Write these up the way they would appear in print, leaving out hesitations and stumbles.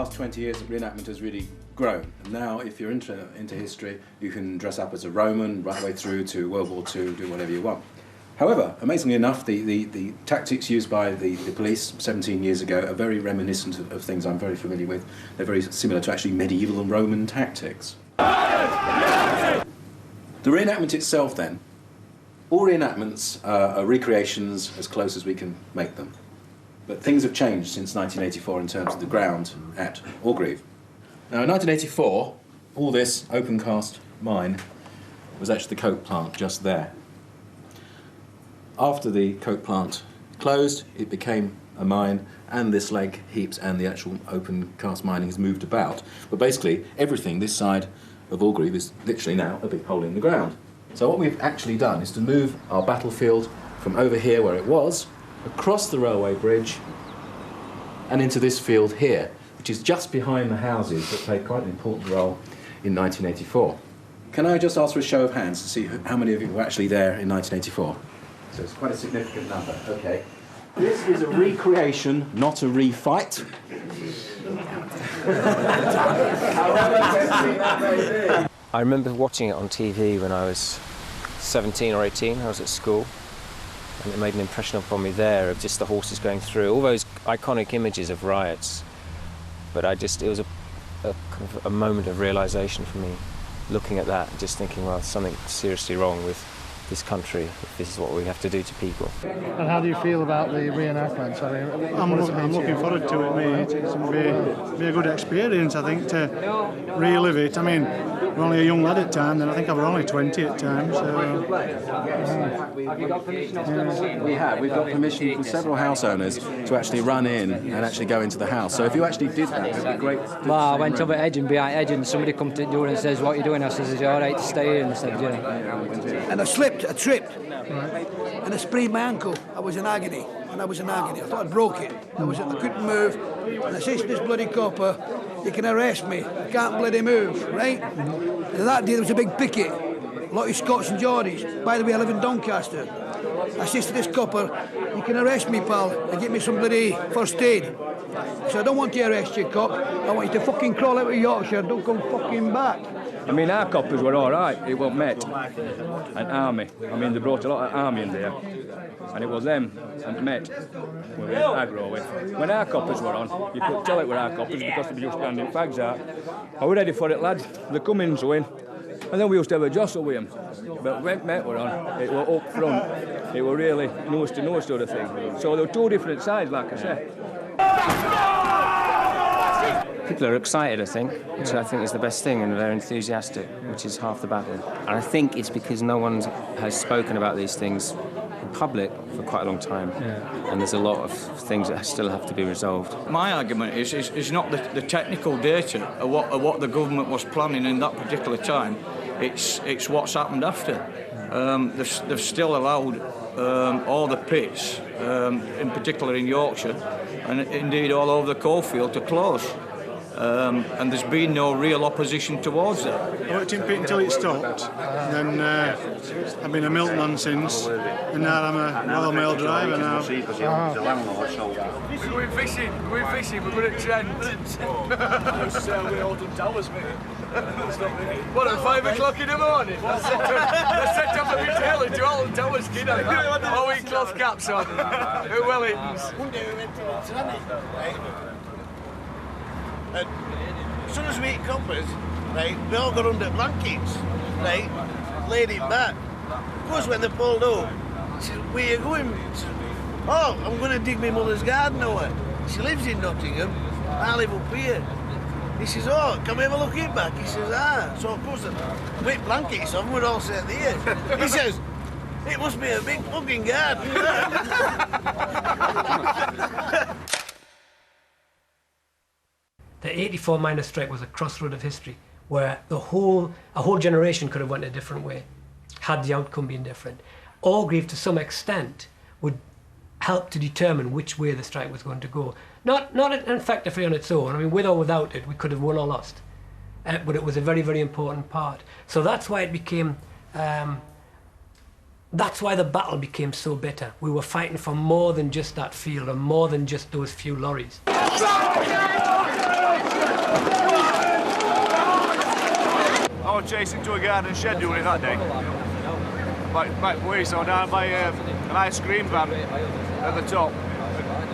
last 20 years that reenactment has really grown. And now, if you're into history, you can dress up as a Roman right the way through to World War II, do whatever you want. However, amazingly enough, the tactics used by the police 17 years ago are very reminiscent of things I'm very familiar with. They're very similar to actually medieval and Roman tactics. The reenactment itself, then, all reenactments are recreations as close as we can make them. But things have changed since 1984 in terms of the ground at Orgreave. Now, in 1984, all this open-cast mine was actually the coke plant just there. After the coke plant closed, it became a mine, and this lake heaps and the actual open-cast mining has moved about. But basically, everything this side of Orgreave is literally now a big hole in the ground. So what we've actually done is to move our battlefield from over here where it was, across the railway bridge and into this field here, which is just behind the houses that played quite an important role in 1984. Can I just ask for a show of hands to see how many of you were actually there in 1984? So it's quite a significant number. Okay. This is a recreation, not a refight. I remember watching it on TV when I was 17 or 18. I was at school, and it made an impression upon me there of just the horses going through, all those iconic images of riots. But it was a kind of a moment of realisation for me, looking at that and just thinking, well, there's something seriously wrong with this country if this is what we have to do to people. And how do you feel about the reenactments? I mean, I'm looking forward to it, mate. It's going to be a good experience, I think, to relive it. I mean, we're only a young lad at time, and I think I was only 20 at time, so... Have you got permission? We have. We've got permission from several house owners to actually run in and actually go into the house. So if you actually did that, it would be great. Well, I went up at Edge and behind Edge, and somebody come to the door and says, "What are you doing?" I says, "Is it all right to stay here?" And they said, "Yeah." And I tripped, and I sprained my ankle. I was in agony, I thought I broke it. I couldn't move, and I said to this bloody copper, "You can arrest me, I can't bloody move," right? And that day there was a big picket, a lot of Scots and Geordies. By the way, I live in Doncaster. I says to this copper, "You can arrest me, pal, and get me some bloody first aid." So I don't want to arrest you, cop. I want you to fucking crawl out of Yorkshire, don't come fucking back. I mean, our coppers were all right. It was Met and Army. I mean, they brought a lot of Army in there. And it was them and Met we were aggro with. When our coppers were on, you could tell it were our coppers because they were just standing fags out. I was ready for it, lads. They come in to win. And then we used to have a jostle with them. But when Met were on, it was up front. It was really nose to nose sort of thing. So there were two different sides, like I said. People are excited, I think, which I think is the best thing, and they're enthusiastic, which is half the battle. And I think it's because no one has spoken about these things in public for quite a long time, and there's a lot of things that still have to be resolved. My argument is not the technical data of what the government was planning in that particular time. It's what's happened after. They've still allowed all the pits, in particular in Yorkshire, and indeed all over the coalfield, to close. And there's been no real opposition towards that. I worked in pit until it stopped. Then I've been a milkman since, and now I'm a Royal Mail driver now. We're going fishing, we're at Trent. We're holding towers, mate. What, at 5 o'clock in the morning? Let's set up a retail and do all the towers, kid. All with cloth caps on. At Wellingtons. One day we went to Titanic, right? And as soon as we hit coppers, right, we all got under blankets, right, laid it back. Of course, when they pulled up, she said, "Where you going?" She said, "Oh, I'm going to dig my mother's garden over." She lives in Nottingham, I live up here. He says, "Oh, can we have a look in back?" He says, "Ah." So of course, with blankets on, we're all set there. He says, "It must be a big fucking garden." The 84 miners' strike was a crossroad of history where a whole generation could have went a different way had the outcome been different. Orgreave, to some extent, would help to determine which way the strike was going to go. Not effectively on its own. I mean, with or without it, we could have won or lost. But it was a very, very important part. So that's why it became... that's why the battle became so bitter. We were fighting for more than just that field, or more than just those few lorries. auto chase into a garden shed doing it that day. Back way, so down by an ice cream van at the top.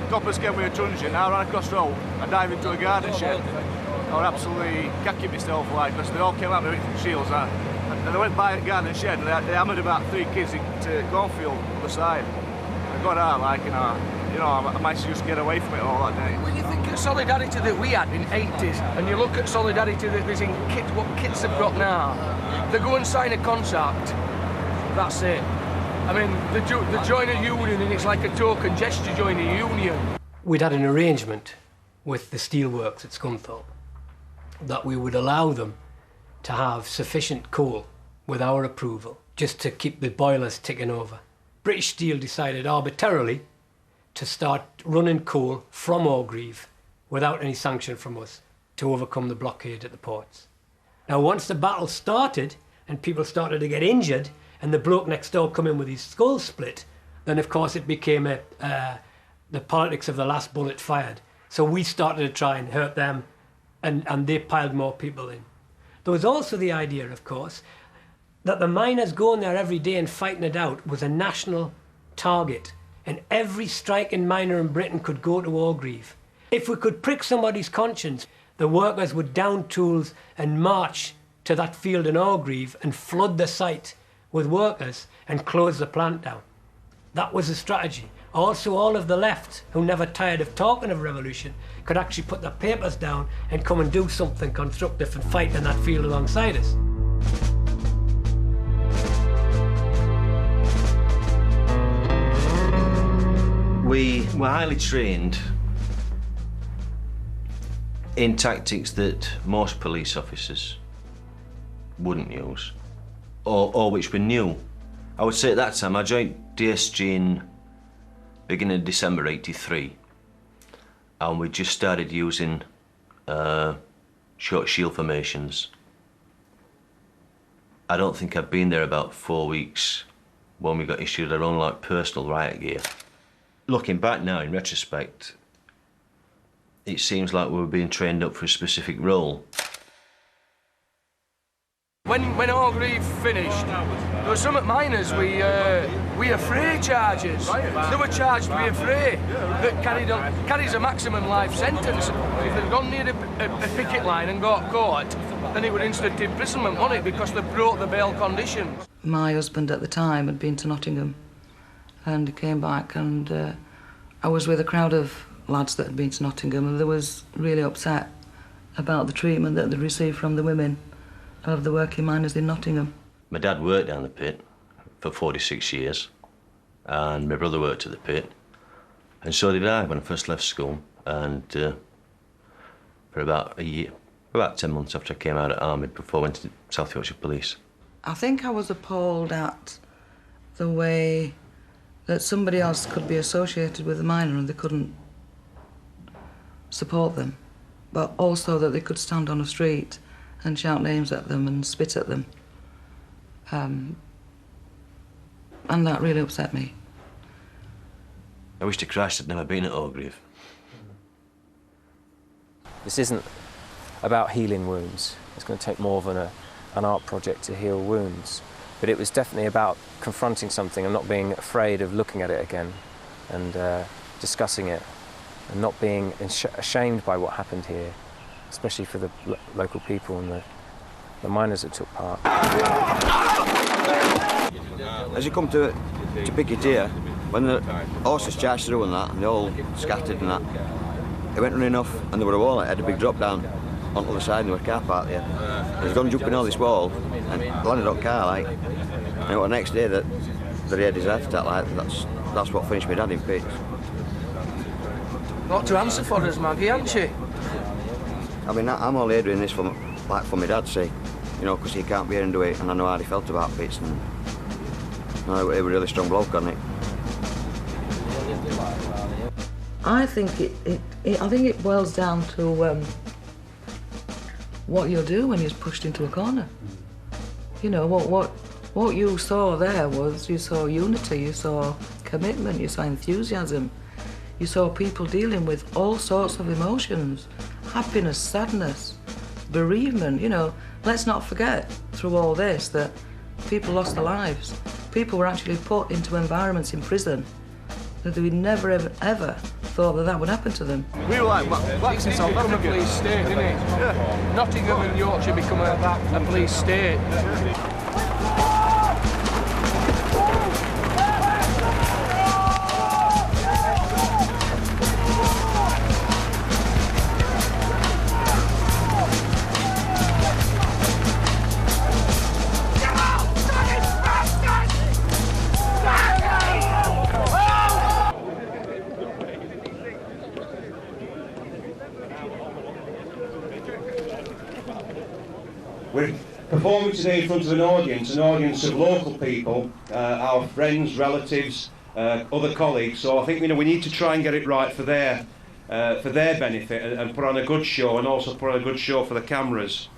Coppers gave me a truncheon, I ran across the road and dived into a garden shed. I was absolutely cacking myself like, because they all came at me with shields and they went by a garden shed and they hammered about 3 kids into cornfield on the side. I got out like, I might just get away from it all that day. When you think of solidarity that we had in the 80s, and you look at solidarity that there's in what kids have got now, they go and sign a contract, that's it. I mean, they join a union and it's like a token gesture joining a union. We'd had an arrangement with the steelworks at Scunthorpe that we would allow them to have sufficient coal with our approval just to keep the boilers ticking over. British Steel decided arbitrarily to start running coal from Orgreave without any sanction from us to overcome the blockade at the ports. Now, once the battle started and people started to get injured and the bloke next door come in with his skull split, then of course it became the politics of the last bullet fired. So we started to try and hurt them, and they piled more people in. There was also the idea, of course, that the miners going there every day and fighting it out was a national target, and every striking miner in Britain could go to Orgreave. If we could prick somebody's conscience, the workers would down tools and march to that field in Orgreave and flood the site with workers and close the plant down. That was the strategy. Also, all of the left, who never tired of talking of revolution, could actually put their papers down and come and do something constructive and fight in that field alongside us. We were highly trained in tactics that most police officers wouldn't use, or which were new. I would say at that time, I joined DSG in beginning of December '83, and we just started using short shield formations. I don't think I'd been there about 4 weeks when we got issued our own personal riot gear. Looking back now, in retrospect, it seems like we were being trained up for a specific role. When Orgreave finished, there were some miners we afraid charges. They were charged with afraid that carries a maximum life sentence. If they'd gone near a picket line and got caught, then it would instant imprisonment, wouldn't it? Because they broke the bail conditions. My husband at the time had been to Nottingham, and he came back, and I was with a crowd of lads that had been to Nottingham, and they was really upset about the treatment that they received from the women of the working miners in Nottingham. My dad worked down the pit for 46 years, and my brother worked at the pit, and so did I when I first left school, and for about a year, about 10 months after I came out of army before I went to South Yorkshire Police. I think I was appalled at the way that somebody else could be associated with a miner and they couldn't support them, but also that they could stand on a street and shout names at them and spit at them. And that really upset me. I wish to Christ I'd never been at Orgreave. This isn't about healing wounds. It's going to take more than an art project to heal wounds. But it was definitely about confronting something and not being afraid of looking at it again and discussing it and not being ashamed by what happened here, especially for the local people and the miners that took part. As you come to pick your deer, when the horses charged through and that, and they all scattered and that, they went running off, and there were a wall that had a big drop down onto the side, and there was a car park there. They was going jumping on this wall and landed on car, like. And it was the next day that he had his heart attack, like. That's what finished my dad in pits. Got to answer for us, Maggie, hasn't she? I mean, I'm only doing this for my dad's sake, you know, because he can't be here and do it, and I know how he felt about pits, and he was a really strong bloke on it. I think it boils down to what you'll do when you're pushed into a corner. You know, what you saw there was, you saw unity, you saw commitment, you saw enthusiasm, you saw people dealing with all sorts of emotions, happiness, sadness, bereavement, you know. Let's not forget, through all this that people lost their lives. People were actually put into environments in prison that they would never, ever thought that would happen to them. We were like, it's become a police state, isn't it? Yeah. Nottingham and Yorkshire become a police state. We're performing today in front of an audience of local people, our friends, relatives, other colleagues. So I think we need to try and get it right for their benefit and put on a good show, and also put on a good show for the cameras.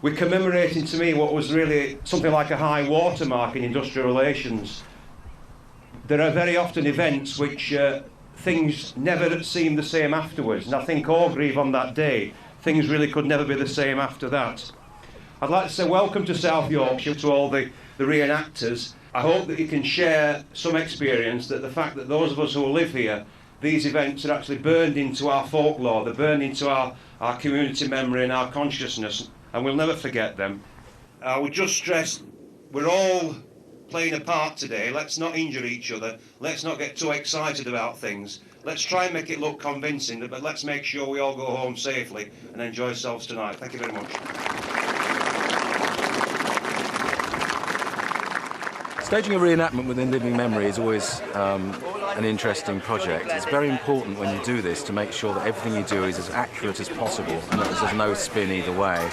We're commemorating, to me, what was really something like a high watermark in industrial relations. There are very often events which things never seem the same afterwards, and I think Orgreave on that day, things really could never be the same after that. I'd like to say welcome to South Yorkshire, to all the reenactors. I hope that you can share some experience, that the fact that those of us who live here, these events are actually burned into our folklore, they're burned into our community memory and our consciousness, and we'll never forget them. I would just stress, we're all playing a part today. Let's not injure each other, let's not get too excited about things. Let's try and make it look convincing, but let's make sure we all go home safely and enjoy ourselves tonight. Thank you very much. Staging a reenactment within living memory is always an interesting project. It's very important when you do this to make sure that everything you do is as accurate as possible and that there's no spin either way.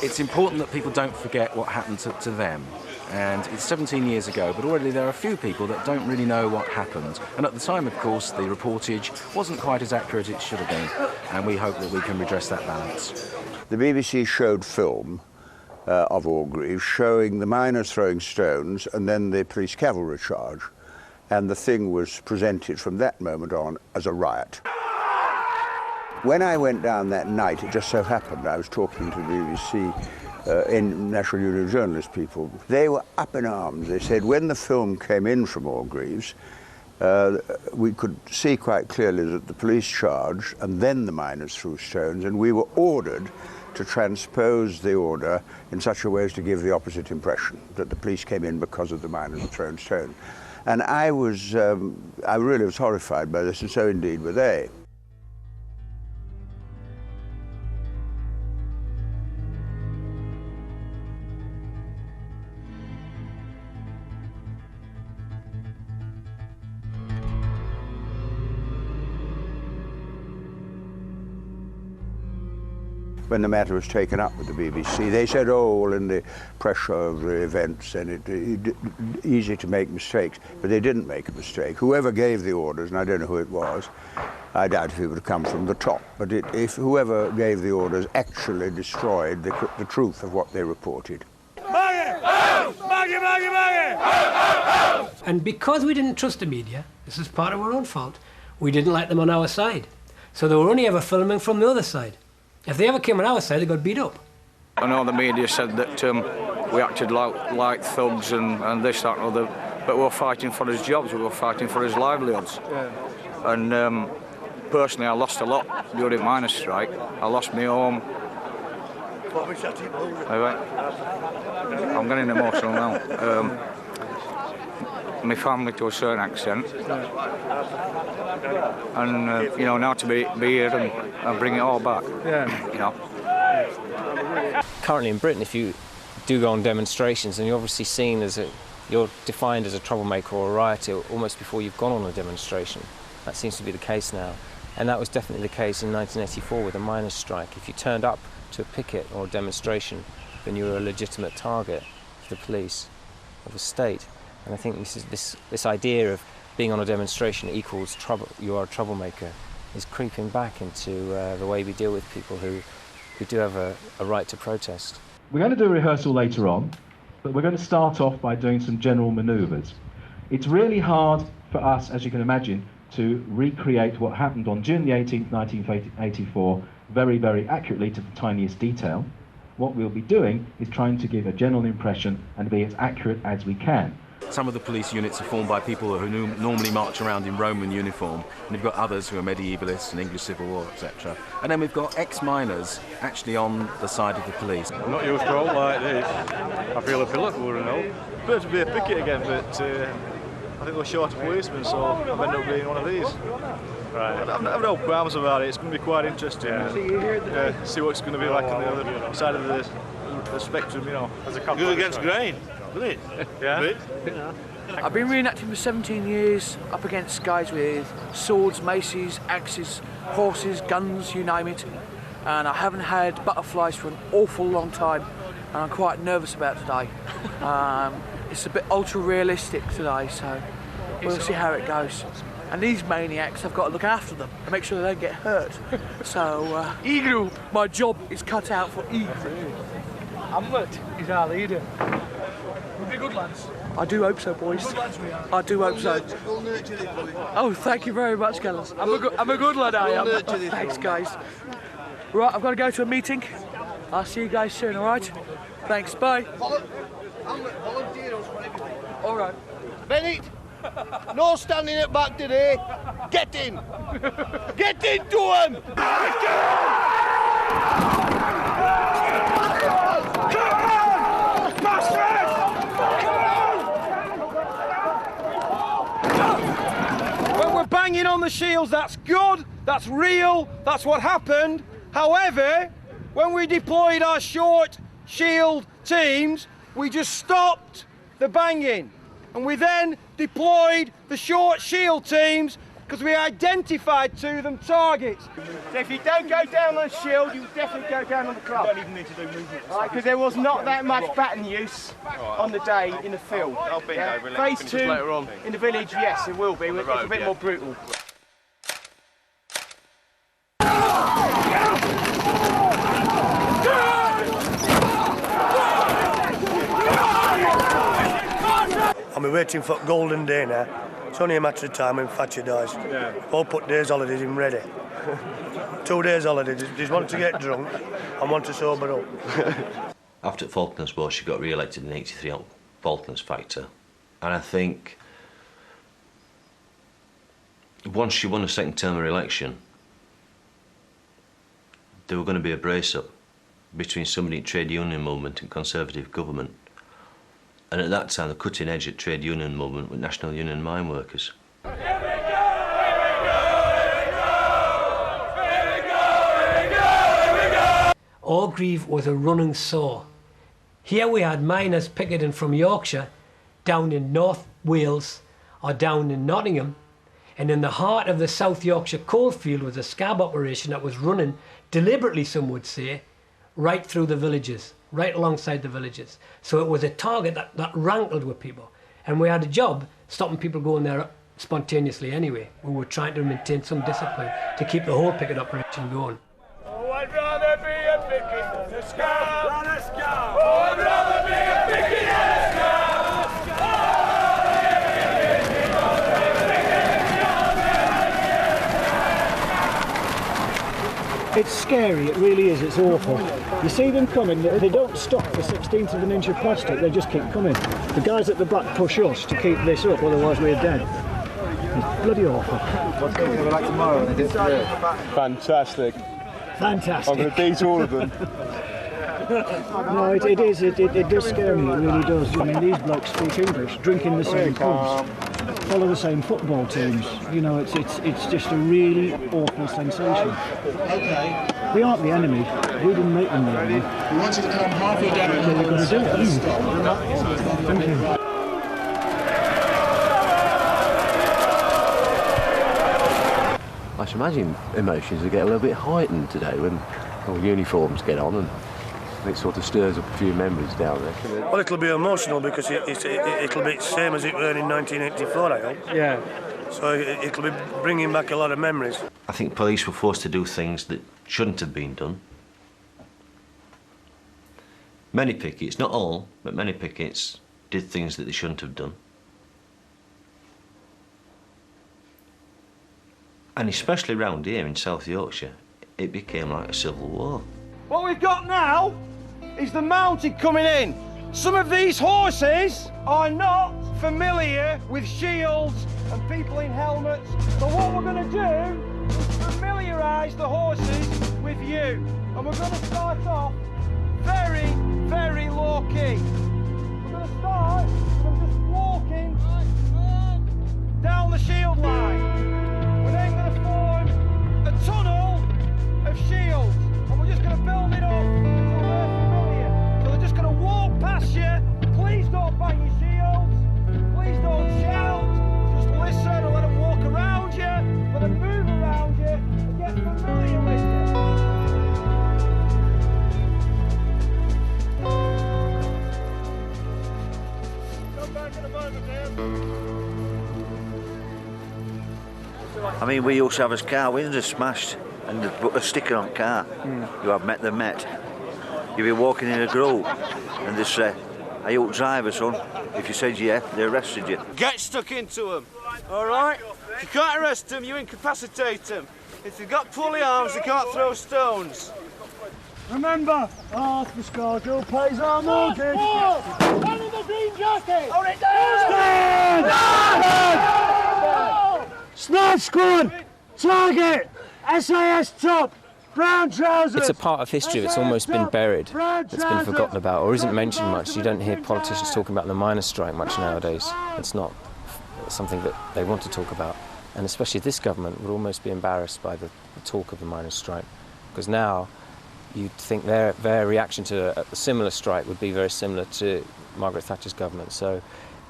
It's important that people don't forget what happened to them. And it's 17 years ago, but already there are a few people that don't really know what happened. And at the time, of course, the reportage wasn't quite as accurate as it should have been. And we hope that we can redress that balance. The BBC showed film of Orgreave showing the miners throwing stones and then the police cavalry charge, and the thing was presented from that moment on as a riot. When I went down that night, it just so happened I was talking to the BBC in National Union of Journalists people. They were up in arms. They said when the film came in from Orgreaves, we could see quite clearly that the police charged and then the miners threw stones, and we were ordered to transpose the order in such a way as to give the opposite impression, that the police came in because of the miners had thrown stones. And I really was horrified by this, and so indeed were they. When the matter was taken up with the BBC, they said, oh, well, in the pressure of the events, and it's easy to make mistakes. But they didn't make a mistake. Whoever gave the orders, and I don't know who it was, I doubt if it would have come from the top, but if whoever gave the orders actually destroyed the truth of what they reported. And because we didn't trust the media, this is part of our own fault, we didn't let them on our side. So they were only ever filming from the other side. If they ever came on our side, they got beat up. I know the media said that we acted like thugs and this, that and other, but we were fighting for his jobs, we were fighting for his livelihoods. Yeah. And personally, I lost a lot during the miners' strike. I lost my home. I'm getting emotional now. My family to a certain extent. And, you know, now to be here and bring it all back, you know. Currently in Britain, if you do go on demonstrations, and you're obviously seen as you're defined as a troublemaker or a rioter almost before you've gone on a demonstration. That seems to be the case now. And that was definitely the case in 1984 with the miners' strike. If you turned up to a picket or a demonstration, then you were a legitimate target for the police, of the state. And I think this idea of being on a demonstration equals trouble, you are a troublemaker, is creeping back into the way we deal with people who do have a right to protest. We're going to do a rehearsal later on, but we're going to start off by doing some general manoeuvres. It's really hard for us, as you can imagine, to recreate what happened on June the 18th, 1984, very, very accurately to the tiniest detail. what we'll be doing is trying to give a general impression and be as accurate as we can. Some of the police units are formed by people who normally march around in Roman uniform, and you've got others who are medievalists and English Civil War, etc. And then we've got ex-miners actually on the side of the police. I'm not used to all like this. I feel a bit more and all. I prefer to be a picket again, but I think we're short of policemen, so I've ended up being one of these. Right. I've no qualms about it. It's going to be quite interesting. Yeah. See what it's going to be like on the other side of the spectrum, you know. As a good against grain, isn't it? Yeah. I've been reenacting for 17 years, up against guys with swords, maces, axes, horses, guns, you name it. And I haven't had butterflies for an awful long time, and I'm quite nervous about today. It's a bit ultra-realistic today, so we'll see how it goes. And these maniacs, I've got to look after them and make sure they don't get hurt. So, E-Group, my job is cut out for E-Group. Hamlet is our leader. We'll be good lads. I do hope so, boys. Good lads we are. I do hope so. Oh, thank you very much, Gellers. I'm a good lad, I am. Thanks, guys. Right, I've got to go to a meeting. I'll see you guys soon, all right? Thanks, bye. All right. Bennett, no standing at back today. Get in. Get into him. When we're banging on the shields, that's good, that's real, that's what happened. However, when we deployed our short shield teams, we just stopped the banging. And we then deployed the short shield teams because we identified to them targets. So if you don't go down on the shield, you definitely go down on the club. You don't even need to do movement. Because there was not that much baton use on the day in the field. Phase 2 in the village, yes, it will be. It's a bit more brutal. I'm waiting for golden day now. It's only a matter of time when Thatcher dies. Yeah. All put days holidays in ready. 2 days holidays. There's one to get drunk and one to sober up. After the Falklands War, she got re-elected in '83 on Falklands factor. And I think once she won a second term of election, there were going to be a brace-up between somebody in trade union movement and Conservative government. And at that time, the cutting edge at trade union movement were National Union mine workers. Orgreave was a running sore. Here we had miners picketing from Yorkshire, down in North Wales or down in Nottingham, and in the heart of the South Yorkshire coalfield was a scab operation that was running, deliberately some would say, right through the villages, right alongside the villages. So it was a target that rankled with people. And we had a job stopping people going there spontaneously anyway. We were trying to maintain some discipline to keep the whole picket operation going. Oh, I'd rather be a picket than a scab. Than a scab. Oh, I'd rather be a picket than a scab. It's scary, it really is, it's awful. You see them coming, they don't stop for 1/16 of an inch of plastic, they just keep coming. The guys at the back push us to keep this up, otherwise we're dead. It's bloody awful. What's going to be like tomorrow? Fantastic. Fantastic. I'm going to beat all of them. No, it is, it does scare me, it really does. I mean, these blokes speak English, drink in the same pubs, follow the same football teams. You know, it's just a really awful sensation. Okay. We aren't the enemy. We didn't make them the enemy. We want you to come halfway down. So we've got to do it. Thank you. I should imagine emotions will get a little bit heightened today when all uniforms get on and it sort of stirs up a few memories down there. Well, it'll be emotional because it'll be the same as it were in 1984, I hope. Yeah. So it'll be bringing back a lot of memories. I think police were forced to do things that shouldn't have been done. Many pickets, not all, but many pickets did things that they shouldn't have done. And especially round here in South Yorkshire, it became like a civil war. What we've got now is the mounted coming in. Some of these horses are not familiar with shields and people in helmets. So what we're going to do is familiarise the horses with you. And we're going to start off very, very low key. We're going to start from just walking down the shield line. We're then going to form a tunnel of shields. And we're just going to build it up until they're familiar. So they're just going to walk past you. Please don't bang your shields. Please don't shout. Just listen and let them walk around you. Let them move around you and get familiar with you. Come back in a moment, Dan. I mean, we used to have his car windows smashed and put a sticker on car. You have met the Met. You'd be walking in a grove and they say, "Are you a driver, son?" If you said yeah, they arrested you. Get stuck into them, all right? If you can't arrest them, you incapacitate them. If they've got pulley arms, they can't throw stones. Remember, ask for Scargill pays our mortgage. Stand in the green jacket! Hold it Stand! Snipe squad! Target! SAS top! Brown trousers! It's a part of history that's almost been buried, that's been forgotten about, or isn't mentioned much. You don't hear politicians talking about the miners' strike much nowadays. It's not something that they want to talk about. And especially this government would almost be embarrassed by the talk of the miners' strike, because now you'd think their reaction to a similar strike would be very similar to Margaret Thatcher's government. So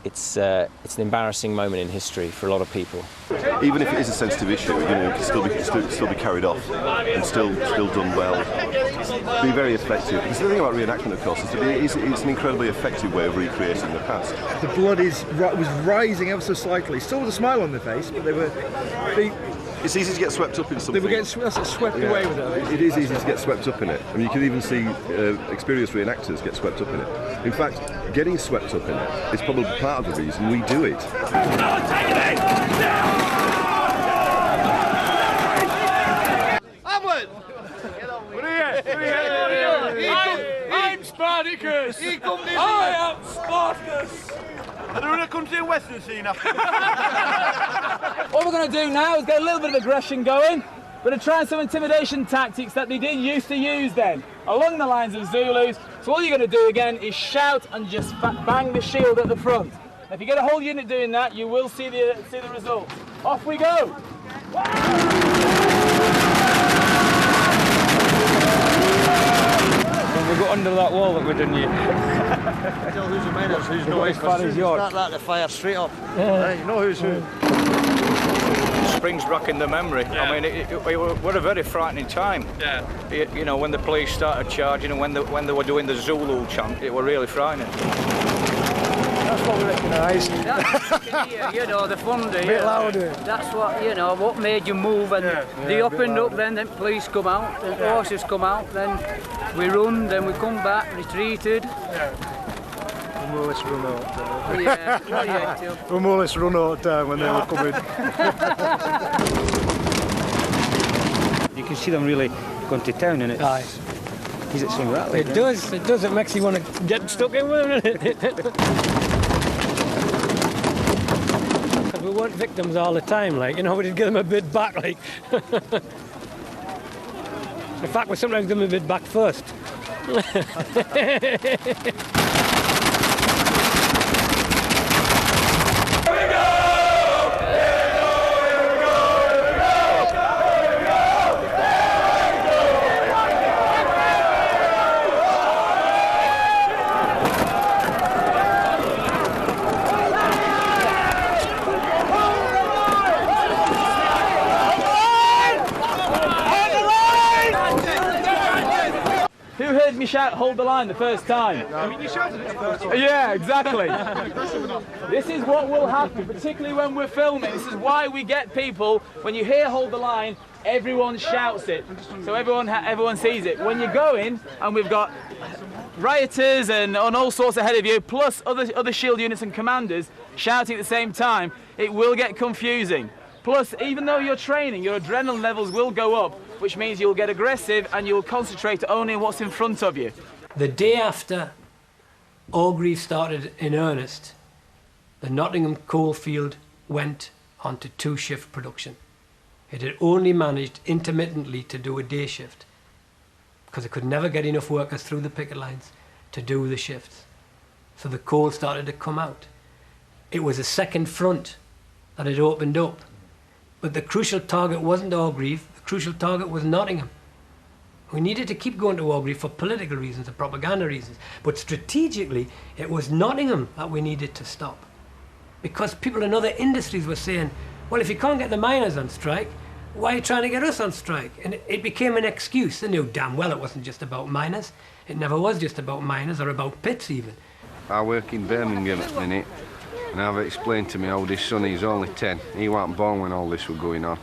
it's an embarrassing moment in history for a lot of people. Even if it is a sensitive issue, you know, it can still be carried off and still done well. Be very effective. Because the thing about reenactment, of course, is it's an incredibly effective way of recreating the past. The blood was rising ever so slightly. Still with a smile on their face, but it's easy to get swept up in something. They were getting swept away with it. It is easy to get swept up in it. I mean, you can even see experienced reenactors get swept up in it. In fact, getting swept up in it is probably part of the reason we do it. Hamlet! What are you? I'm Spartacus! I am Spartacus! Are there in a country and western scene after? What we're going to do now is get a little bit of aggression going. We're going to try some intimidation tactics that they used to use then, along the lines of Zulus. So all you're going to do again is shout and just bang the shield at the front. If you get a whole unit doing that, you will see the result. Off we go! When we got under that wall that we didn't use. Tell who's the miners, who's not as far as yours. Start like the fire straight up. Yeah. You know who's who. Springs back in the memory. Yeah. I mean, it was a very frightening time. Yeah. You know, when the police started charging and when they were doing the Zulu chant, it was really frightening. That's what we recognise. You know, the fun day. A bit louder. That's what, you know, what made you move. And they opened up, then police come out, the horses come out, then we run, then we come back, retreated. We more or less run out. Yeah, not yet, too. We more or less run out of time when they were coming. You can see them really going to town, and it's... Is it so rattly? It does. It makes you want to get stuck in with it. We weren't victims all the time, like, you know, we did give them a bit back, like. In fact, we sometimes give them a bit back first. Me shout, hold the line the first time. I mean, you shouted it the first time. Yeah, exactly. This is what will happen, particularly when we're filming. This is why we get people, when you hear hold the line, everyone shouts it. So everyone sees it. When you're going, and we've got rioters and all sorts ahead of you, plus other shield units and commanders shouting at the same time, it will get confusing. Plus, even though you're training, your adrenaline levels will go up, which means you'll get aggressive and you'll concentrate only on what's in front of you. The day after Orgreave started in earnest, the Nottingham coalfield went onto 2-shift production. It had only managed intermittently to do a day shift because it could never get enough workers through the picket lines to do the shifts. So the coal started to come out. It was a second front that had opened up. But the crucial target wasn't Orgreave, the crucial target was Nottingham. We needed to keep going to Orgreave for political reasons and propaganda reasons. But strategically, it was Nottingham that we needed to stop. Because people in other industries were saying, well, if you can't get the miners on strike, why are you trying to get us on strike? And it became an excuse. They knew damn well it wasn't just about miners. It never was just about miners or about pits even. I work in Birmingham at the minute, and I've explained to my oldest son, he's only 10. He wasn't born when all this was going on.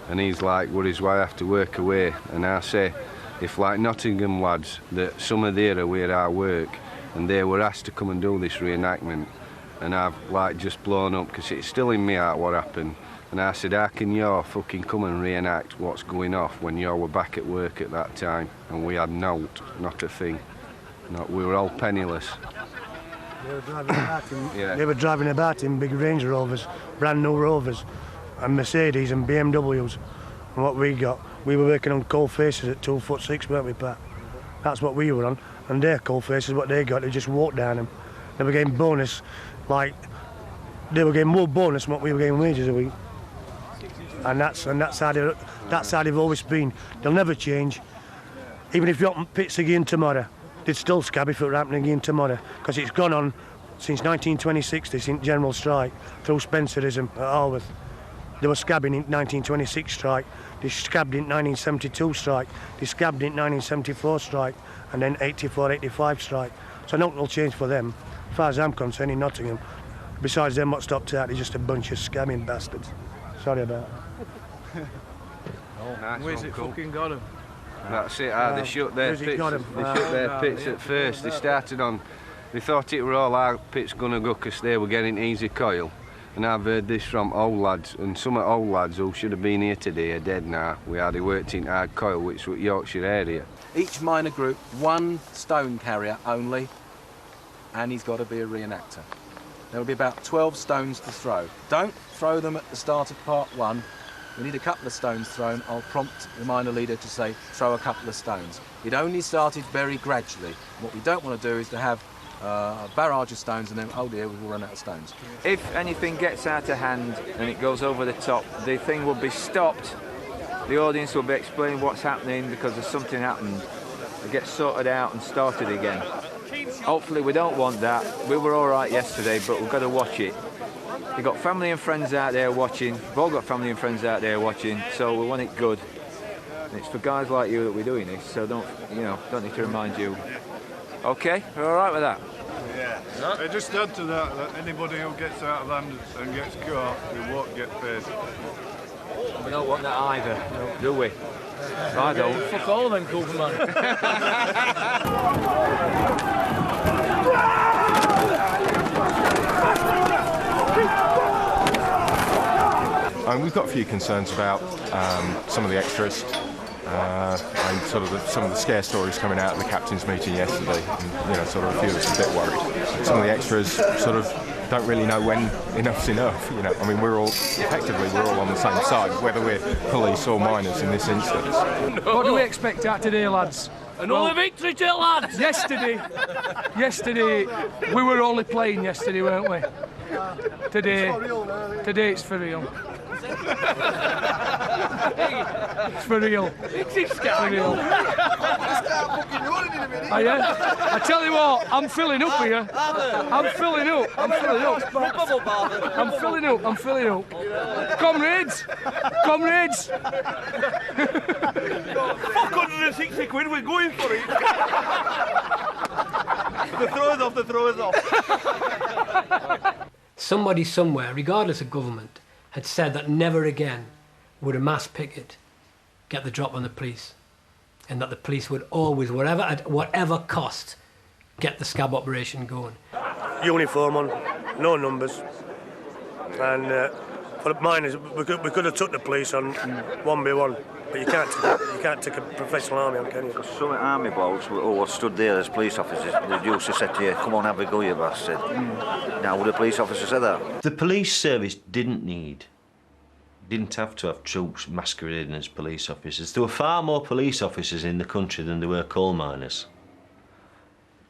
And he's like, worries why I have to work away. And I say, if like Nottingham lads, that some of the era where I work, and they were asked to come and do this reenactment, and I've like just blown up, because it's still in me heart what happened. And I said, how can you fucking come and reenact what's going off when you were back at work at that time? And we had not a thing. We were all penniless. They were driving about in big Range Rovers, brand new Rovers, and Mercedes and BMWs. And what we got, we were working on coal faces at 2'6", weren't we, Pat? That's what we were on. And their coal faces, what they got, they just walked down them. They were getting bonus, like, they were getting more bonus than what we were getting wages a week. And that's how they've always been. They'll never change. Even if you open pits again tomorrow, they'd still scab if it were happening again tomorrow, because it's gone on since 1926, this general strike, through Spencerism at Alworth. They were scabbing in 1926 strike, they scabbed in 1972 strike, they scabbed in 1974 strike, and then 84, 85 strike. So nothing will change for them, as far as I'm concerned, in Nottingham. Besides them, what stopped out, they're just a bunch of scamming bastards. Sorry about that. Nice. Where's it fucking got them? That's it, they shut their pits, pits at first. They started on, they thought it were all our pits gonna go because they were getting easy coil. And I've heard this from old lads, and some of old lads who should have been here today are dead now. We hardly worked in hard coil, which was Yorkshire area. Each miner group, 1 stone carrier only, and he's got to be a reenactor. There'll be about 12 stones to throw. Don't throw them at the start of part 1. We need a couple of stones thrown. I'll prompt the miner leader to say, throw a couple of stones. It only started very gradually. What we don't want to do is to have a barrage of stones and then, oh dear, we've run out of stones. If anything gets out of hand and it goes over the top, the thing will be stopped. The audience will be explaining what's happening because there's something happened. It gets sorted out and started again. Hopefully we don't want that. We were all right yesterday, but we've got to watch it. You've got family and friends out there watching. We've all got family and friends out there watching, so we want it good. And it's for guys like you that we're doing this, so don't need to remind you. Okay, we're all right with that? Yeah. Just add to that anybody who gets out of hand and gets caught, we won't get paid. We don't want that either, do we? I don't. Fuck all of them, Cooper, man. And we've got a few concerns about some of the extras and sort of some of the scare stories coming out of the captain's meeting yesterday. And, sort of a few of us are a bit worried. Some of the extras sort of don't really know when enough's enough. I mean, we're all on the same side, whether we're police or miners in this instance. What do we expect out today, lads? Another victory to lads! Yesterday, we were only playing yesterday, weren't we? Today it's for real. It's for real. It's for real. I tell you what, I'm filling up here. I'm filling up. Comrades! Fuck 160 quid, we're going for it. The throwers off. Somebody somewhere, regardless of government, had said that never again would a mass picket get the drop on the police, and that the police would always, at whatever cost, get the scab operation going. Uniform on, no numbers, and For the miners, we could have took the police on 1v1, but you can't take a professional army on, can you? Some army blokes who stood there as police officers, they used to say to you, come on, have a go, you bastard. Now, would a police officer say that? The police service didn't have to have troops masquerading as police officers. There were far more police officers in the country than there were coal miners.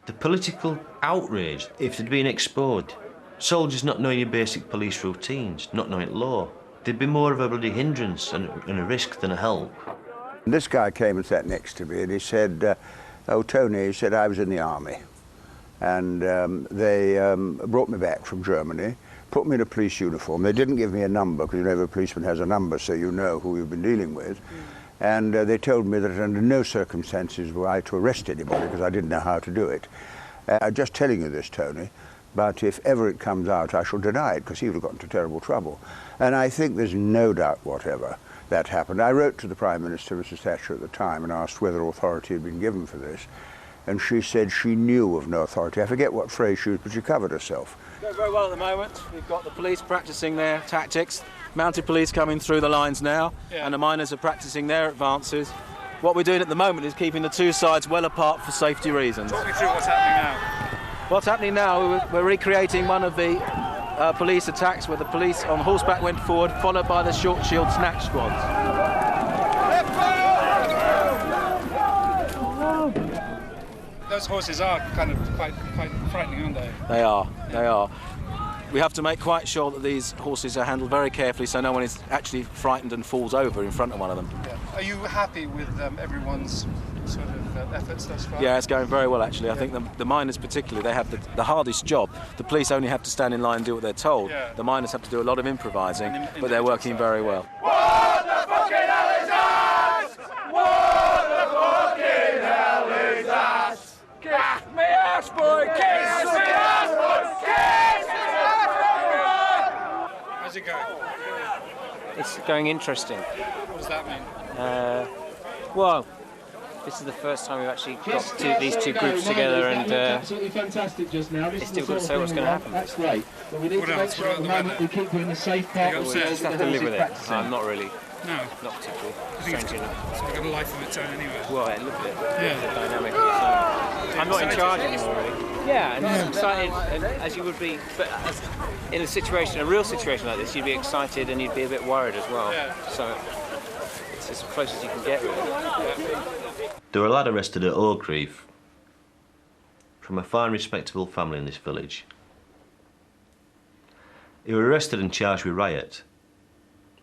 The political outrage, if they'd been exposed, soldiers not knowing your basic police routines, not knowing law, they'd be more of a bloody hindrance and a risk than a help. This guy came and sat next to me and he said, oh, Tony, he said, I was in the army. And they brought me back from Germany, put me in a police uniform. They didn't give me a number, because you know, every policeman has a number, so you know who you've been dealing with. And they told me that under no circumstances were I to arrest anybody, because I didn't know how to do it. I'm just telling you this, Tony, but if ever it comes out, I shall deny it, because he would have got into terrible trouble. And I think there's no doubt whatever that happened. I wrote to the Prime Minister, Mrs. Thatcher, at the time, and asked whether authority had been given for this. And she said she knew of no authority. I forget what phrase she used, but she covered herself. Going very well at the moment. We've got the police practising their tactics, mounted police coming through the lines now, and the miners are practising their advances. What we're doing at the moment is keeping the two sides well apart for safety reasons. Talk me through what's happening now. What's happening now, we're recreating one of the police attacks where the police on horseback went forward, followed by the short shield snatch squads. Those horses are kind of quite frightening, aren't they? They are. We have to make quite sure that these horses are handled very carefully so no one is actually frightened and falls over in front of one of them. Yeah. Are you happy with everyone's sort of efforts thus far? Yeah, it's going very well actually. Yeah. I think the miners particularly, they have the hardest job. The police only have to stand in line and do what they're told. Yeah. The miners have to do a lot of improvising, but they're working very well. What the fucking hell is that? What the fucking hell is that? Kiss me ass, boy! Kiss me ass, boy! Kiss me ass, boy! How's it going? It's going interesting. What does that mean? Well, this is the first time we've actually got these two groups together, and absolutely fantastic just now. It's difficult to say what's going to happen. That's great. But we need to make sure at the moment we keep you in a safe part. We just have to live with it. I'm not really. No. Not particularly. I think it's got a life of its own anyway. Well, look at it. Yeah. The dynamic of its own. I'm not in charge anymore, really. Yeah, and I'm excited, as you would be, but in a real situation like this, you'd be excited and you'd be a bit worried as well. Yeah. So it's as close as you can get, really. Yeah. There were a lad arrested at Orgreave from a fine, respectable family in this village. He was arrested and charged with riot,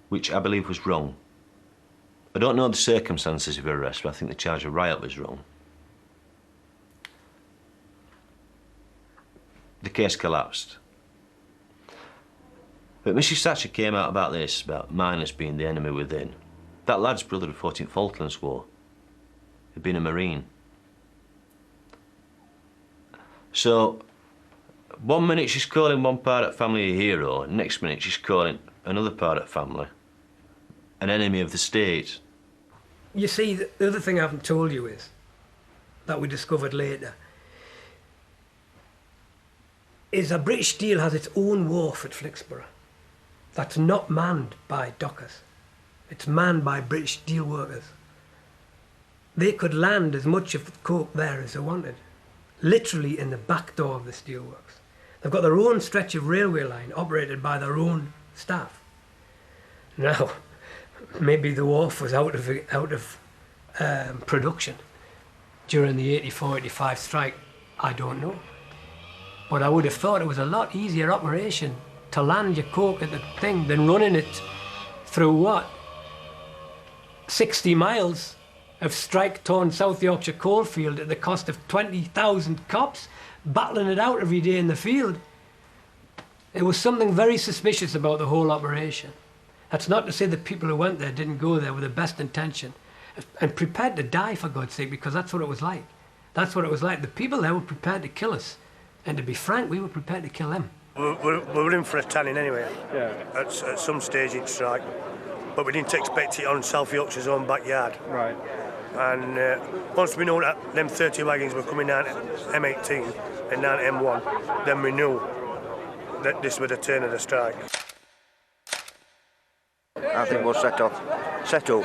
which I believe was wrong. I don't know the circumstances of the arrest, but I think the charge of riot was wrong. The case collapsed. But Mrs. Thatcher came out about this, about miners being the enemy within. That lad's brother had fought in Falklands War. He'd been a Marine. So, one minute she's calling one part of the family a hero, and next minute she's calling another part of the family an enemy of the state. You see, the other thing I haven't told you is, that we discovered later, is that British Steel has its own wharf at Flixborough that's not manned by dockers. It's manned by British steel workers. They could land as much of the coke there as they wanted, literally in the back door of the steelworks. They've got their own stretch of railway line operated by their own staff. Now, maybe the wharf was out of production during the 84-85 strike. I don't know. But I would have thought it was a lot easier operation to land your coke at the thing than running it through what? 60 miles of strike-torn South Yorkshire coalfield at the cost of 20,000 cops battling it out every day in the field. There was something very suspicious about the whole operation. That's not to say the people who went there didn't go there with the best intention and prepared to die, for God's sake, because that's what it was like. That's what it was like. The people there were prepared to kill us. And to be frank, we were prepared to kill them. We were in for a tanning anyway, at some stage each strike. But we didn't expect it on South Yorkshire's own backyard. Right. And once we knew that them 30 wagons were coming down M18 and down M1, then we knew that this was the turn of the strike. I think we're set up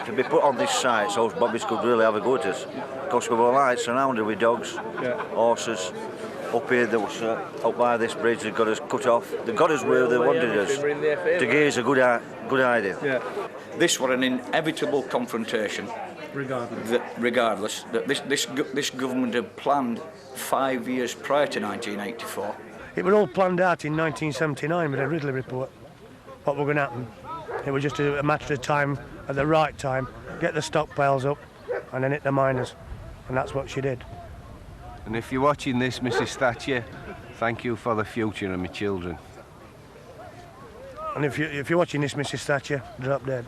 to be put on this site so bobbies could really have a go at us. Because we were like surrounded with dogs, horses. Up here, there was up by this bridge, they got us cut off. They got us where they wanted us. To give us a good idea. Yeah. This was an inevitable confrontation. Regardless, that this government had planned 5 years prior to 1984. It was all planned out in 1979 with a Ridley report. What was going to happen? It was just a matter of time, at the right time, get the stockpiles up, and then hit the miners, and that's what she did. And if you're watching this, Mrs. Thatcher, thank you for the future of my children. And if you're watching this, Mrs. Thatcher, drop dead.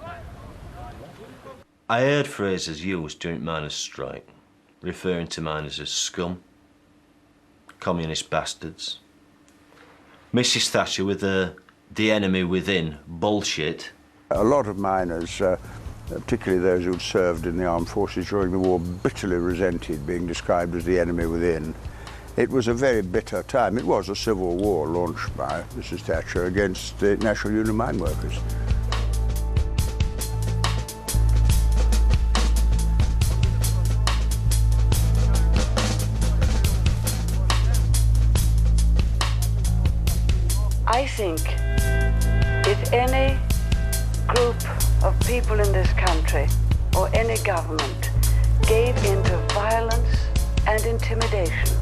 I heard phrases used during miners' strike, referring to miners as scum, communist bastards. Mrs. Thatcher with the enemy within bullshit. A lot of miners, particularly those who'd served in the armed forces during the war, bitterly resented being described as the enemy within. It was a very bitter time. It was a civil war launched by Mrs. Thatcher against the National Union of Mine Workers. I think if any group of people in this country or any government gave into violence and intimidation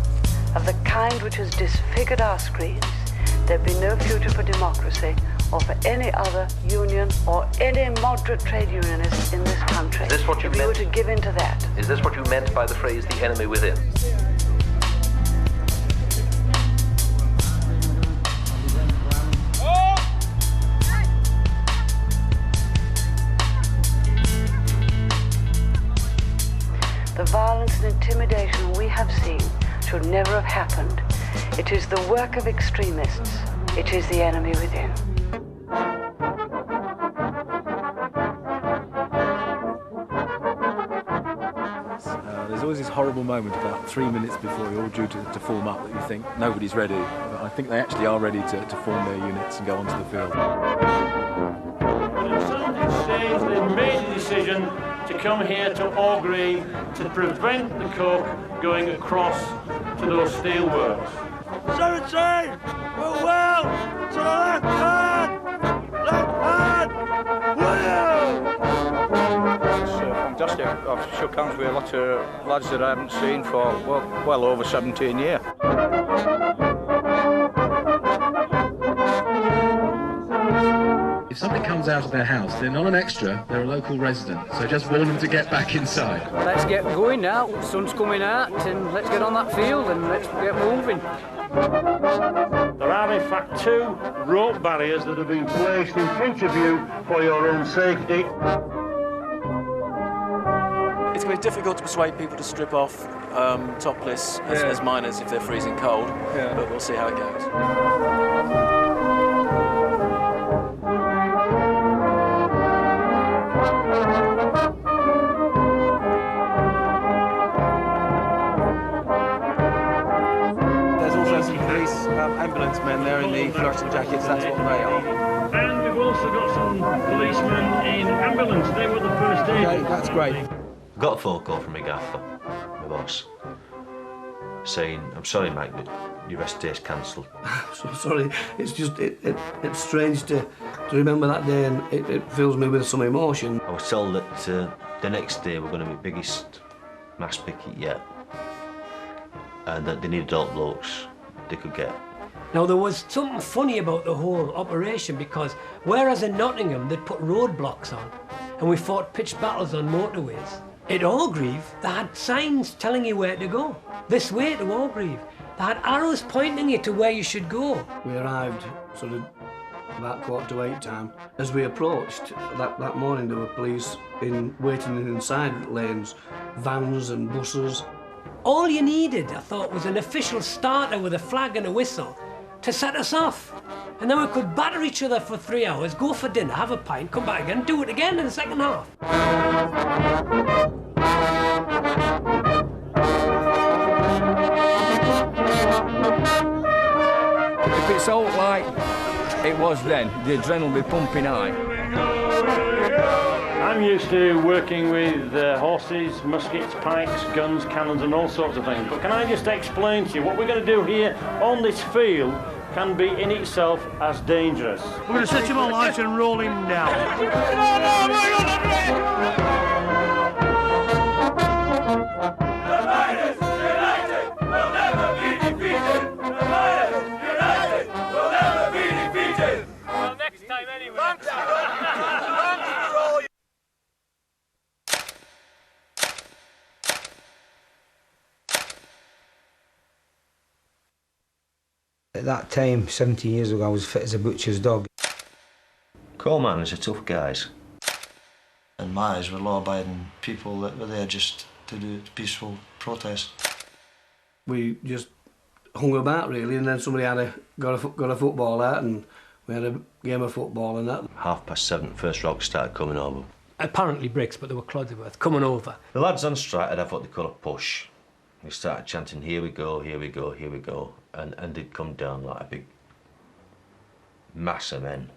of the kind which has disfigured our screens, there'd be no future for democracy or for any other union or any moderate trade unionist in this country. Is this what you if meant? We were to give in to that. Is this what you meant by the phrase "the enemy within"? The violence and intimidation we have seen should never have happened. It is the work of extremists. It is the enemy within. There's always this horrible moment about 3 minutes before you're all due to form up that you think nobody's ready. But I think they actually are ready to form their units and go onto the field. They've made the decision to come here to Orgreave to prevent the coke going across to those steelworks. 17! Move well! To the left hand! Left hand! Wheel! It's fantastic. I've shook hands with a lot of lads that I haven't seen for well over 17 years. If somebody comes out of their house, they're not an extra, they're a local resident. So just warn them to get back inside. Let's get going now. The sun's coming out and let's get on that field and let's get moving. There are in fact 2 rope barriers that have been placed in front of you for your own safety. It's going to be difficult to persuade people to strip off topless as miners if they're freezing cold, but we'll see how it goes. Ambulance men there in the fluorescent jackets, that's what they are. And we've also got some policemen in ambulance. They were the first aid. Okay, that's great. Got a phone call from my gaffer, my boss, saying, "I'm sorry, Mike, but your rest day's cancelled." So sorry, it's just it's strange to remember that day, and it fills me with some emotion. I was told that the next day we're going to be biggest mass picket yet, and that they needed all blokes they could get. Now, there was something funny about the whole operation because whereas in Nottingham they'd put roadblocks on and we fought pitched battles on motorways, at Orgreave they had signs telling you where to go. This way to Orgreave. They had arrows pointing you to where you should go. We arrived sort of about 7:45 time. As we approached that morning, there were police waiting inside lanes, vans and buses. All you needed, I thought, was an official starter with a flag and a whistle to set us off. And then we could batter each other for 3 hours, go for dinner, have a pint, come back again, do it again in the second half. If it's all like it was then, the adrenaline will be pumping high. I'm used to working with horses, muskets, pikes, guns, cannons and all sorts of things. But can I just explain to you what we're going to do here on this field can be in itself as dangerous. We're going to set him on lights and roll him down. At that time, 17 years ago, I was fit as a butcher's dog. Coal miners are tough guys. In my eyes, we're law-abiding people that were there just to do peaceful protest. We just hung about really, and then somebody got a football out, and we had a game of football and that. 7:30, first rocks started coming over. Apparently bricks, but they were Cloddyworth, coming over. The lads on strike had what they call a push. They started chanting, here we go, here we go, here we go, and they'd come down like a big mass of men.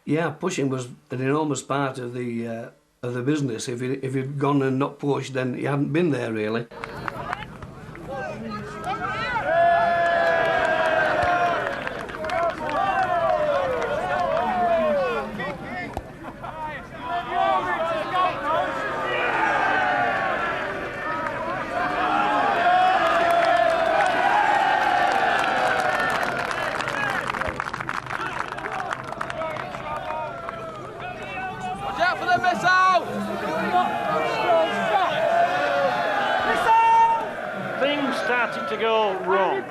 Yeah, pushing was an enormous part of the business. If you'd gone and not pushed, then you hadn't been there really. Things started to go wrong.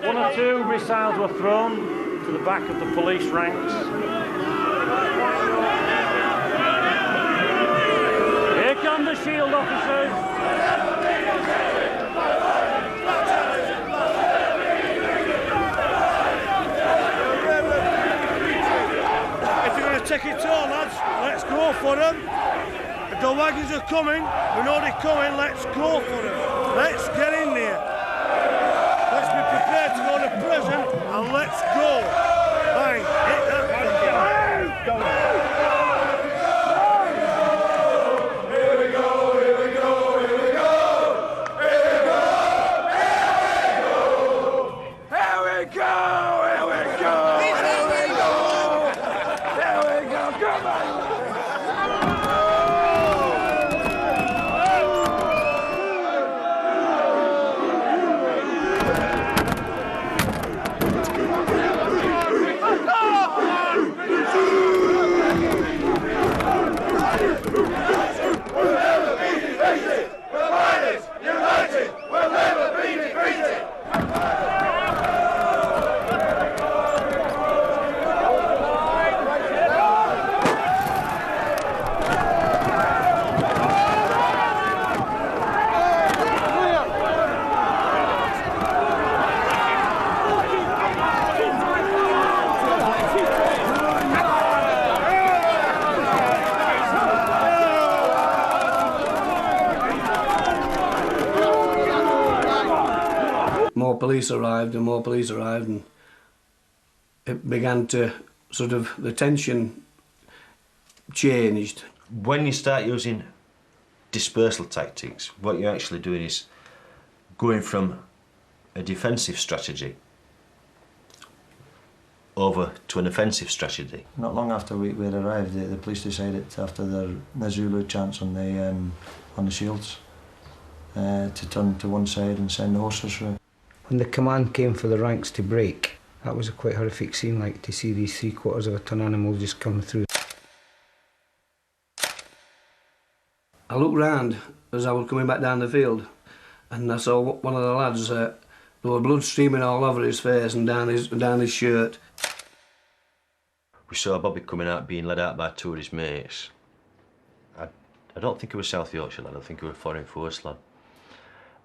One or two missiles were thrown to the back of the police ranks. Here come the shield officers. If you're going to take it all, lads, let's go for them. The wagons are coming, we know they're coming, let's go for them. Let's get in there. Let's be prepared to go to prison and let's go. Bang, hit that thing. Here we go, here we go, here we go. Here we go, here we go. Here we go, here we go. Here we go, come on. More police arrived and more police arrived, and it began to sort of, the tension changed. When you start using dispersal tactics, what you're actually doing is going from a defensive strategy over to an offensive strategy. Not long after we had arrived, the police decided, after the Zulu chants on the shields, to turn to one side and send the horses through. When the command came for the ranks to break, that was a quite horrific scene, like to see these 3/4 of a ton animals just come through. I looked round as I was coming back down the field, and I saw one of the lads, there was blood streaming all over his face and down his shirt. We saw Bobby coming out, being led out by two of his mates. I don't think it was South Yorkshire lad, I think it was a Foreign Force lad.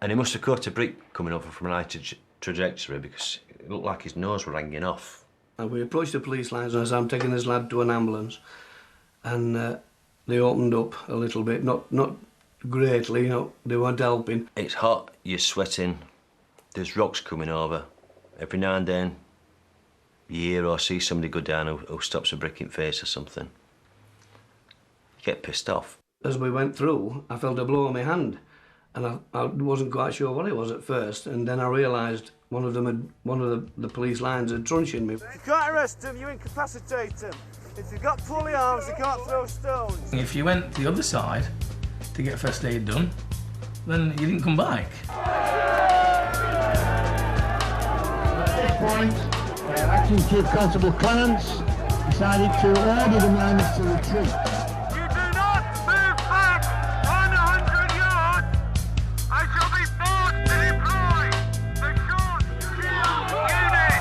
And he must have caught a brick coming over from an high trajectory because it looked like his nose were hanging off. And we approached the police lines and I said, I'm taking this lad to an ambulance. And they opened up a little bit, not greatly, you know, they weren't helping. It's hot, you're sweating, there's rocks coming over. Every now and then, you hear or see somebody go down who stops a brick in face or something. get pissed off. As we went through, I felt a blow on my hand, and I wasn't quite sure what it was at first, and then I realised one of the police lines had truncheoned me. You can't arrest them, you incapacitate them. If you've got pulley arms, they can't throw stones. If you went to the other side to get first aid done, then you didn't come back. At this point, Acting Chief Constable Clements decided to order the miners to retreat. You do not move back 100 yards. I shall be forced to deploy the short shield unit.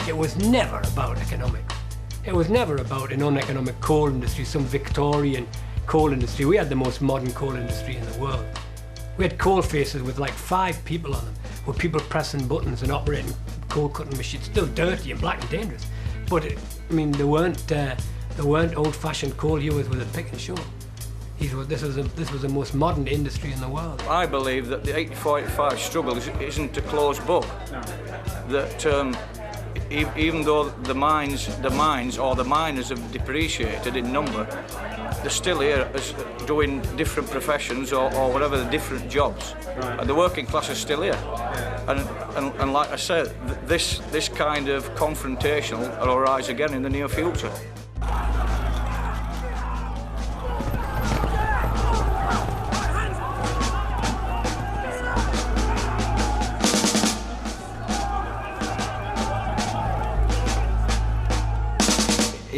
It was never about economics. It was never about an uneconomic coal industry, some Victorian coal industry. We had the most modern coal industry in the world. We had coal faces with like 5 people on them, with people pressing buttons and operating coal cutting machines, still dirty and black and dangerous. But I mean, there weren't old-fashioned coal hewers with a pick and shovel. This was the most modern industry in the world. I believe that the 84-85 struggle isn't a closed book. No. That even though the mines or the miners have depreciated in number, they're still here as doing different professions or whatever the different jobs. Right. And the working class is still here. Yeah. And like I said, this kind of confrontation will arise again in the near future.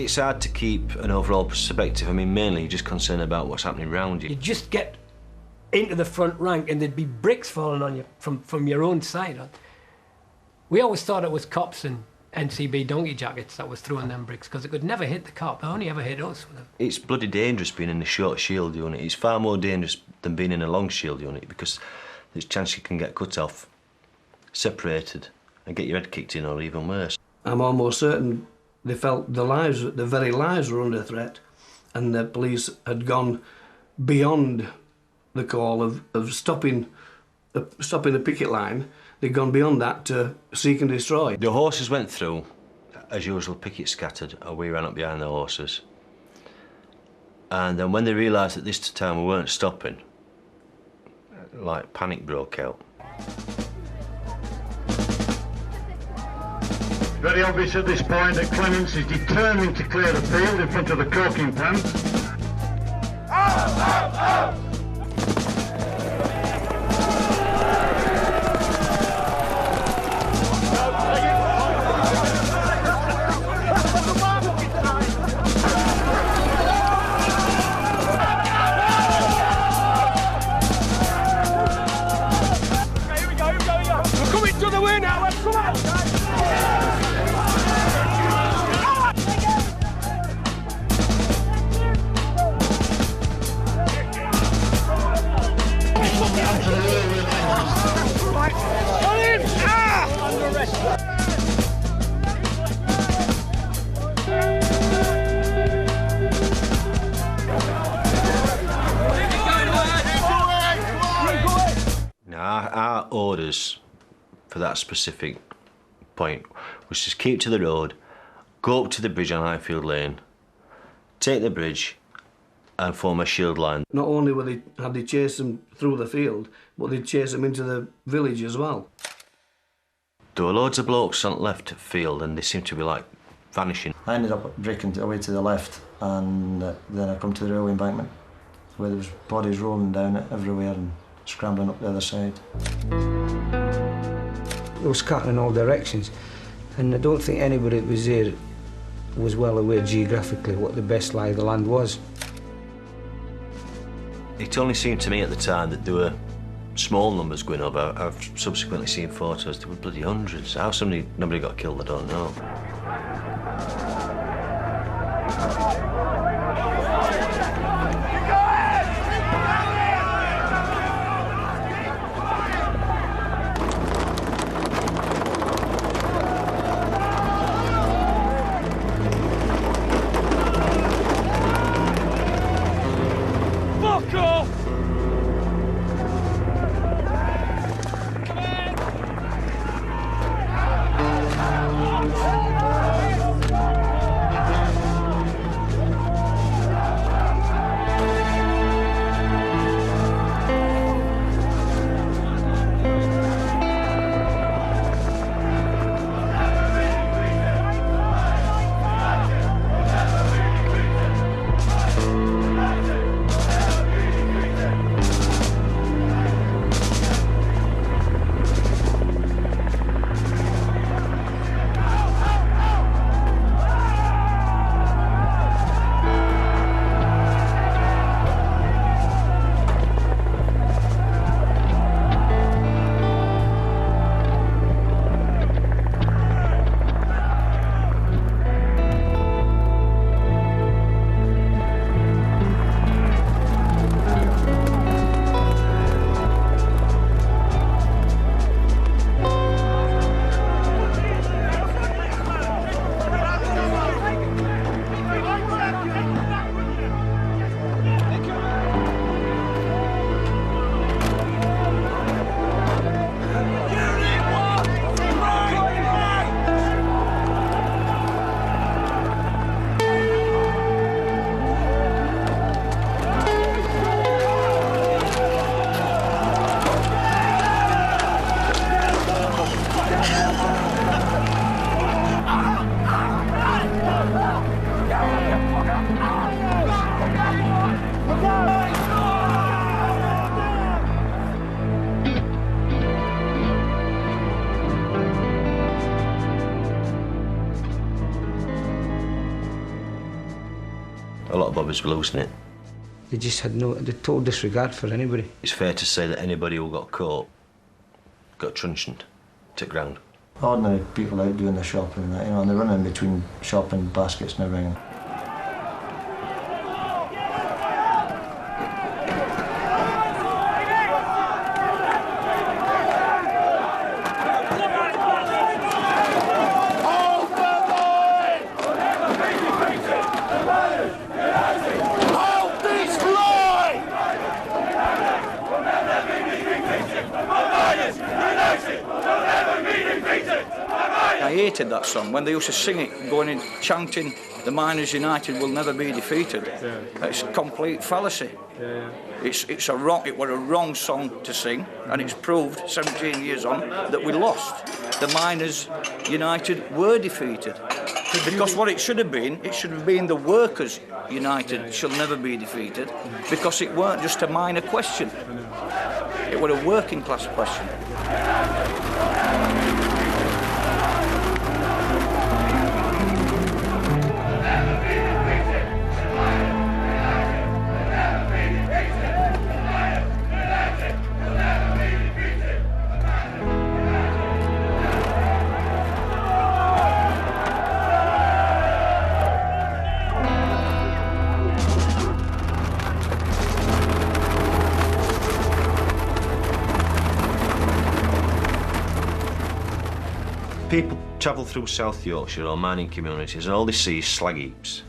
It's hard to keep an overall perspective. I mean, mainly you're just concerned about what's happening around you. You just get into the front rank and there'd be bricks falling on you from your own side. We always thought it was cops and NCB donkey jackets that was throwing them bricks, because it could never hit the cop, it only ever hit us with them. It's bloody dangerous being in the short shield unit. It's far more dangerous than being in a long shield unit, because there's a chance you can get cut off, separated, and get your head kicked in, or even worse. I'm almost certain they felt their very lives were under threat, and the police had gone beyond the call of stopping the picket line. They'd gone beyond that to seek and destroy. The horses went through, as usual, picket scattered, and we ran up behind the horses. And then when they realised that this time we weren't stopping, like, panic broke out. Very obvious at this point that Clements is determined to clear the field in front of the coking plant. We're coming to the way now, come on! Now, our orders for that specific point was just keep to the road, go up to the bridge on Highfield Lane, take the bridge, and form a shield line. Not only had they chased them through the field, but they'd chase them into the village as well. There were loads of blokes on the left field and they seemed to be like vanishing. I ended up breaking away to the left, and then I come to the railway embankment where there was bodies rolling down it everywhere and scrambling up the other side. It was scattered in all directions, and I don't think anybody that was there was well aware geographically what the best lie of the land was. It only seemed to me at the time that there were small numbers going over. I've subsequently seen photos, there were bloody hundreds. How nobody got killed, I don't know. A lot of bobbers were losing it. They just had the total disregard for anybody. It's fair to say that anybody who got caught got truncheoned to ground. Ordinary people out doing the shopping and that, you know, and they're running between shopping baskets and everything. I hated that song when they used to sing it, going in chanting, "The Miners United will never be defeated." Yeah. It's a complete fallacy. Yeah. It's a wrong. It was a wrong song to sing, and it's proved 17 years on that we lost. The Miners United were defeated because what it should have been the Workers United shall never be defeated, because it weren't just a minor question. It was a working class question. People travel through South Yorkshire or mining communities and all they see is slag heaps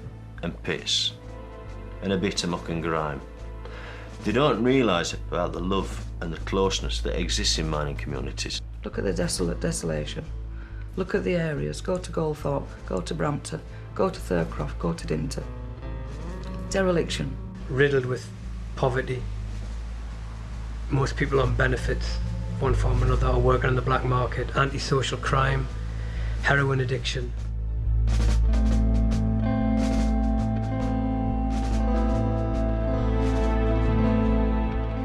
and piss and a bit of muck and grime. They don't realise about the love and the closeness that exists in mining communities. Look at the desolation. Look at the areas. Go to Goldthorpe, go to Brampton, go to Thurcroft, go to Dinton. Dereliction. riddled with poverty. Most people on benefits, one form or another, are working on the black market, antisocial crime, heroin addiction.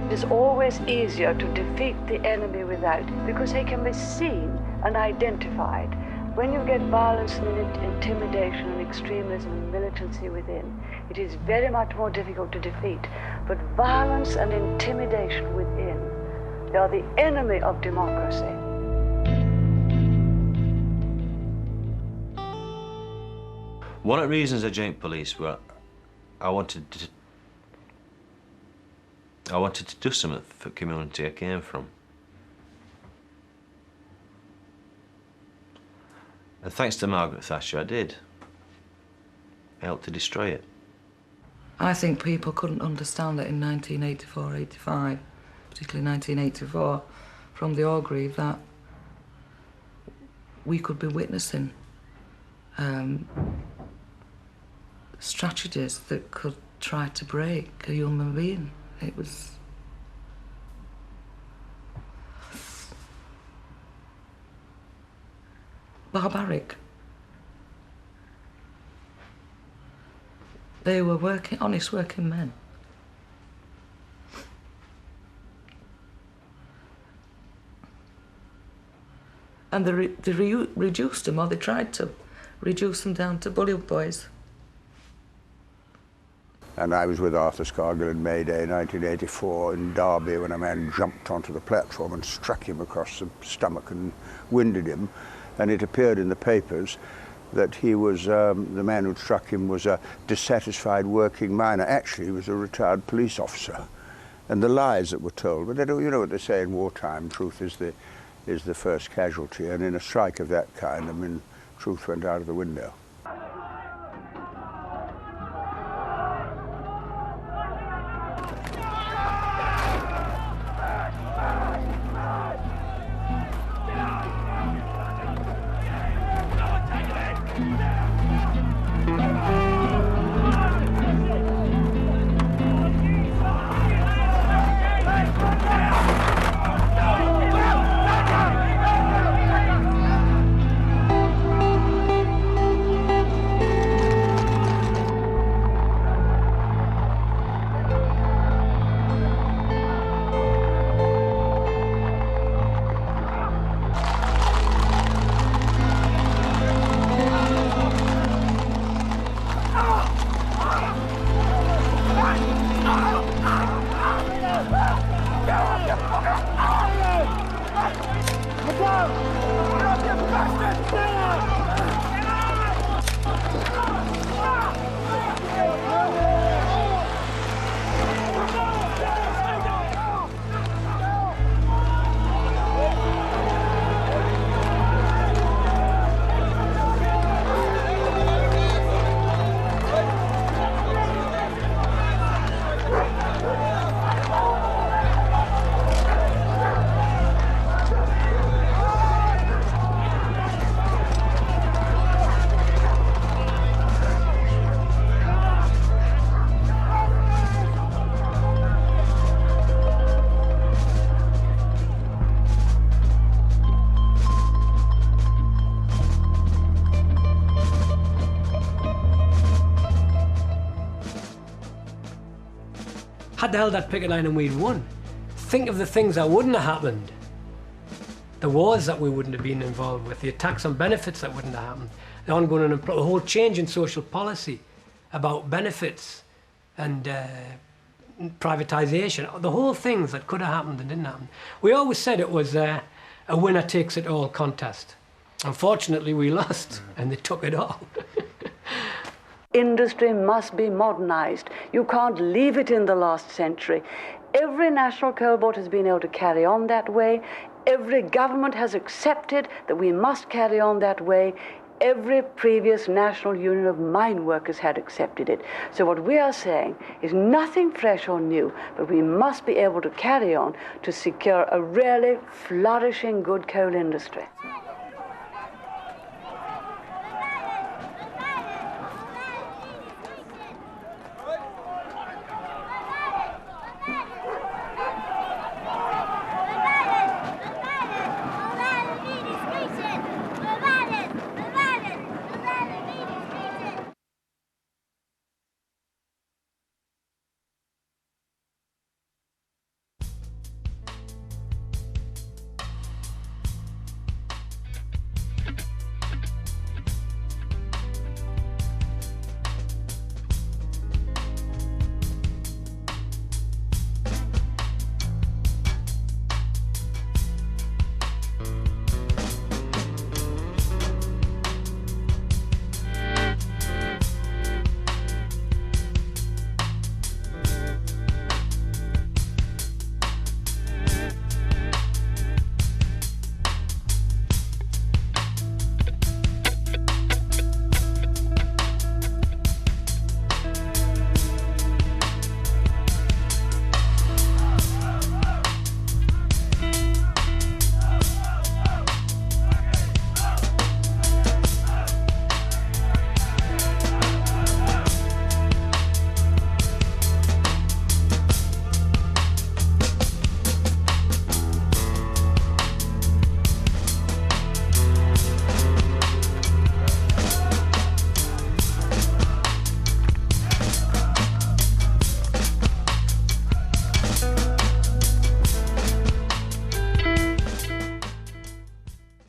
It is always easier to defeat the enemy without, because they can be seen and identified. When you get violence and intimidation and extremism and militancy within, it is very much more difficult to defeat. But violence and intimidation within, they are the enemy of democracy. One of the reasons I joined police were I wanted to do something for the community I came from. And thanks to Margaret Thatcher, I did. I helped to destroy it. I think people couldn't understand it in 1984-85, particularly 1984, from the Orgreave, that we could be witnessing strategies that could try to break a human being. It was barbaric. They were honest working men. And they reduced them, or they tried to reduce them down to bullion boys. And I was with Arthur Scargill in May Day 1984 in Derby when a man jumped onto the platform and struck him across the stomach and winded him. And it appeared in the papers that he was, the man who struck him was a dissatisfied working miner. Actually, he was a retired police officer. And the lies that were told, but they don't, you know what they say in wartime, truth is the first casualty. And in a strike of that kind, I mean, truth went out of the window. Had they held that picket line and we'd won, think of the things that wouldn't have happened. The wars that we wouldn't have been involved with, the attacks on benefits that wouldn't have happened, the ongoing unemployment, the whole change in social policy about benefits and privatisation, the whole things that could have happened and didn't happen. We always said it was a winner takes it all contest. Unfortunately, we lost and they took it all. Industry must be modernised. You can't leave it in the last century. Every national coal board has been able to carry on that way. Every government has accepted that we must carry on that way. Every previous national union of mine workers had accepted it. So what we are saying is nothing fresh or new, but we must be able to carry on to secure a really flourishing good coal industry.